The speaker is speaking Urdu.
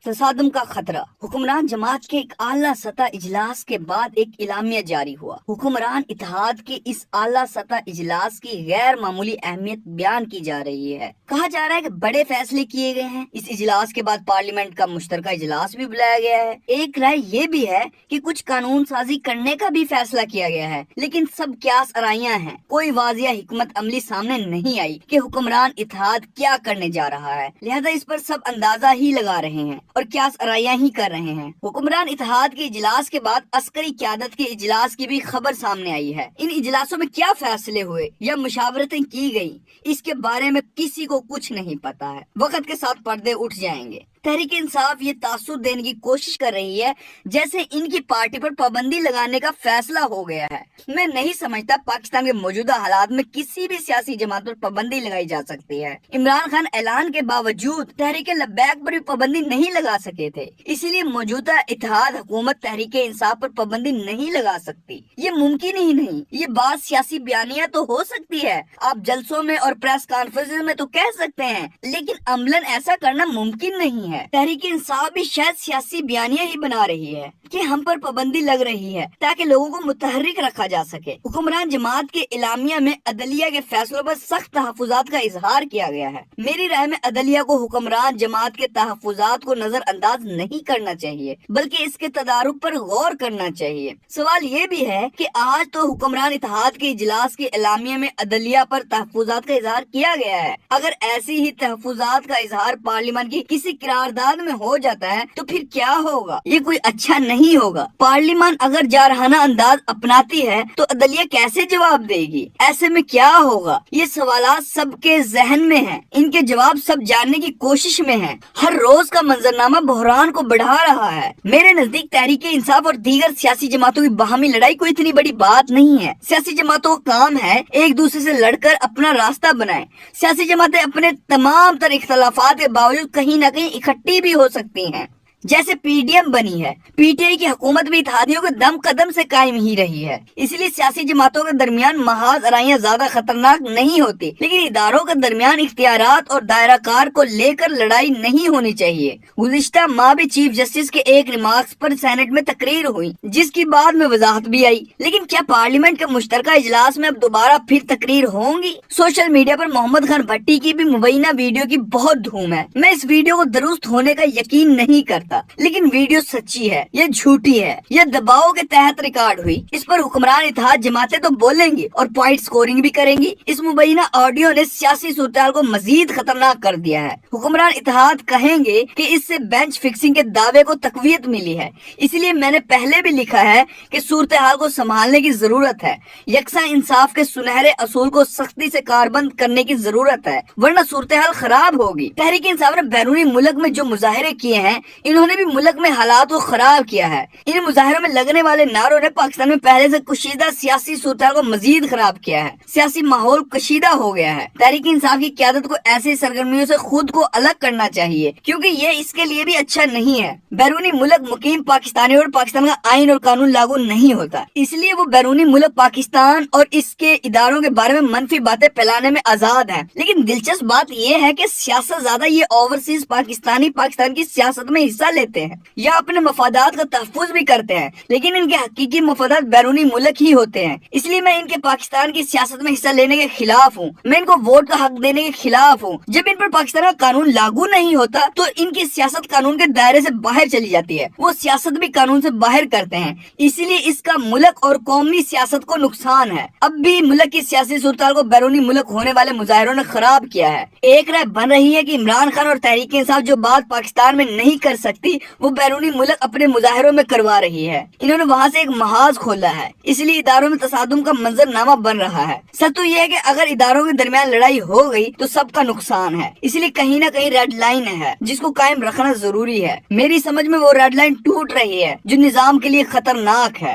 تصادم کا خطرہ۔ حکمران جماعت کے ایک اعلیٰ سطح اجلاس کے بعد ایک اعلامیہ جاری ہوا۔ حکمران اتحاد کے اس اعلیٰ سطح اجلاس کی غیر معمولی اہمیت بیان کی جا رہی ہے۔ کہا جا رہا ہے کہ بڑے فیصلے کیے گئے ہیں۔ اس اجلاس کے بعد پارلیمنٹ کا مشترکہ اجلاس بھی بلایا گیا ہے۔ ایک رائے یہ بھی ہے کہ کچھ قانون سازی کرنے کا بھی فیصلہ کیا گیا ہے، لیکن سب قیاس آرائیاں ہیں۔ کوئی واضح حکمت عملی سامنے نہیں آئی کہ حکمران اتحاد کیا کرنے جا رہا ہے، لہذا اس پر سب اندازہ ہی لگا رہے ہیں اور قیاس آرائیاں ہی کر رہے ہیں۔ حکمران اتحاد کے اجلاس کے بعد عسکری قیادت کے اجلاس کی بھی خبر سامنے آئی ہے۔ ان اجلاسوں میں کیا فیصلے ہوئے یا مشاورتیں کی گئی، اس کے بارے میں کسی کو کچھ نہیں پتا ہے۔ وقت کے ساتھ پردے اٹھ جائیں گے۔ تحریک انصاف یہ تاثر دینے کی کوشش کر رہی ہے جیسے ان کی پارٹی پر پابندی لگانے کا فیصلہ ہو گیا ہے۔ میں نہیں سمجھتا پاکستان کے موجودہ حالات میں کسی بھی سیاسی جماعت پر پابندی لگائی جا سکتی ہے۔ عمران خان اعلان کے باوجود تحریک لبیک پر بھی پابندی نہیں لگا سکے تھے، اسی لیے موجودہ اتحاد حکومت تحریک انصاف پر پابندی نہیں لگا سکتی۔ یہ ممکن ہی نہیں۔ یہ بات سیاسی بیانیہ تو ہو سکتی ہے، آپ جلسوں میں اور پریس کانفرنس میں تو کہہ سکتے ہیں، لیکن عملاً ایسا کرنا ممکن نہیں ہے۔ تحریک انصاف بھی شاید سیاسی بیانیہ ہی بنا رہی ہے کہ ہم پر پابندی لگ رہی ہے تاکہ لوگوں کو متحرک رکھا جا سکے۔ حکمران جماعت کے اعلامیہ میں عدلیہ کے فیصلوں پر سخت تحفظات کا اظہار کیا گیا ہے۔ میری رائے میں عدلیہ کو حکمران جماعت کے تحفظات کو نظر انداز نہیں کرنا چاہیے، بلکہ اس کے تدارک پر غور کرنا چاہیے۔ سوال یہ بھی ہے کہ آج تو حکمران اتحاد کے اجلاس کے اعلامیہ میں عدلیہ پر تحفظات کا اظہار کیا گیا ہے۔ اگر ایسی ہی تحفظات کا اظہار پارلیمان کی کسی قرارداد میں ہو جاتا ہے تو پھر کیا ہوگا؟ یہ کوئی اچھا نہیں ہوگا۔ پارلیمان اگر جارحانہ انداز اپناتی ہے تو عدلیہ کیسے جواب دے گی؟ ایسے میں کیا ہوگا؟ یہ سوالات سب کے ذہن میں ہیں، ان کے جواب سب جاننے کی کوشش میں ہیں۔ ہر روز کا منظرنامہ بحران کو بڑھا رہا ہے۔ میرے نزدیک تحریک انصاف اور دیگر سیاسی جماعتوں کی باہمی لڑائی کوئی اتنی بڑی بات نہیں ہے۔ سیاسی جماعتوں کا کام ہے ایک دوسرے سے لڑ کر اپنا راستہ بنائیں۔ سیاسی جماعتیں اپنے تمام تر اختلافات کے باوجود کہیں نہ کہیں اکٹھی بھی ہو سکتی ہیں، جیسے پی ڈی ایم بنی ہے۔ پی ٹی آئی کی حکومت بھی اتحادیوں کے دم قدم سے قائم ہی رہی ہے، اس لیے سیاسی جماعتوں کے درمیان محاذ آرائیاں زیادہ خطرناک نہیں ہوتی، لیکن اداروں کے درمیان اختیارات اور دائرہ کار کو لے کر لڑائی نہیں ہونی چاہیے۔ گزشتہ ماہ بھی چیف جسٹس کے ایک ریمارکس پر سینٹ میں تقریر ہوئی، جس کی بعد میں وضاحت بھی آئی، لیکن کیا پارلیمنٹ کے مشترکہ اجلاس میں اب دوبارہ پھر تقریر ہوں گی؟ سوشل میڈیا پر محمد خان بھٹی کی بھی مبینہ ویڈیو کی بہت دھوم ہے۔ میں اس ویڈیو کو درست ہونے کا یقین نہیں کرتا، لیکن ویڈیو سچی ہے یا جھوٹی ہے یا دباؤ کے تحت ریکارڈ ہوئی، اس پر حکمران اتحاد جماعتیں تو بولیں گی اور پوائنٹ سکورنگ بھی کریں گی۔ اس مبینہ آڈیو نے سیاسی صورتحال کو مزید خطرناک کر دیا ہے۔ حکمران اتحاد کہیں گے کہ اس سے بینچ فکسنگ کے دعوے کو تقویت ملی ہے، اس لیے میں نے پہلے بھی لکھا ہے کہ صورتحال کو سنبھالنے کی ضرورت ہے۔ یکساں انصاف کے سنہرے اصول کو سختی سے کاربند کرنے کی ضرورت ہے، ورنہ صورتحال خراب ہوگی۔ تحریک انصاف نے بیرونی ملک میں جو مظاہرے کیے ہیں، انہوں نے بھی ملک میں حالات کو خراب کیا ہے۔ ان مظاہروں میں لگنے والے نعروں نے پاکستان میں پہلے سے کشیدہ سیاسی صورتحال کو مزید خراب کیا ہے۔ سیاسی ماحول کشیدہ ہو گیا ہے۔ تحریک انصاف کی قیادت کو ایسی سرگرمیوں سے خود کو الگ کرنا چاہیے، کیونکہ یہ اس کے لیے بھی اچھا نہیں ہے۔ بیرونی ملک مقیم پاکستانی اور پاکستان کا آئین اور قانون لاگو نہیں ہوتا، اس لیے وہ بیرونی ملک پاکستان اور اس کے اداروں کے بارے میں منفی باتیں پھیلانے میں آزاد ہیں۔ لیکن دلچسپ بات یہ ہے کہ سیاست زیادہ یہ اوورسیز پاکستان کی سیاست میں حصہ لیتے ہیں یا اپنے مفادات کا تحفظ بھی کرتے ہیں، لیکن ان کے حقیقی مفادات بیرونی ملک ہی ہوتے ہیں۔ اس لیے میں ان کے پاکستان کی سیاست میں حصہ لینے کے خلاف ہوں۔ میں ان کو ووٹ کا حق دینے کے خلاف ہوں۔ جب ان پر پاکستان کا قانون لاگو نہیں ہوتا تو ان کی سیاست قانون کے دائرے سے باہر چلی جاتی ہے۔ وہ سیاست بھی قانون سے باہر کرتے ہیں، اس لیے اس کا ملک اور قومی سیاست کو نقصان ہے۔ اب بھی ملک کی سیاسی صورتحال کو بیرونی ملک ہونے والے مظاہروں نے خراب کیا ہے۔ ایک رائے بن رہی ہے کہ عمران خان اور تحریک انصاف جو بات پاکستان میں نہیں کر سکتی، وہ بیرونی ملک اپنے مظاہروں میں کروا رہی ہے۔ انہوں نے وہاں سے ایک محاذ کھولا ہے، اس لیے اداروں میں تصادم کا منظرنامہ بن رہا ہے۔ سچ تو یہ ہے کہ اگر اداروں کے درمیان لڑائی ہو گئی تو سب کا نقصان ہے، اس لیے کہیں نہ کہیں ریڈ لائن ہے جس کو قائم رکھنا ضروری ہے۔ میری سمجھ میں وہ ریڈ لائن ٹوٹ رہی ہے جو نظام کے لیے خطرناک ہے۔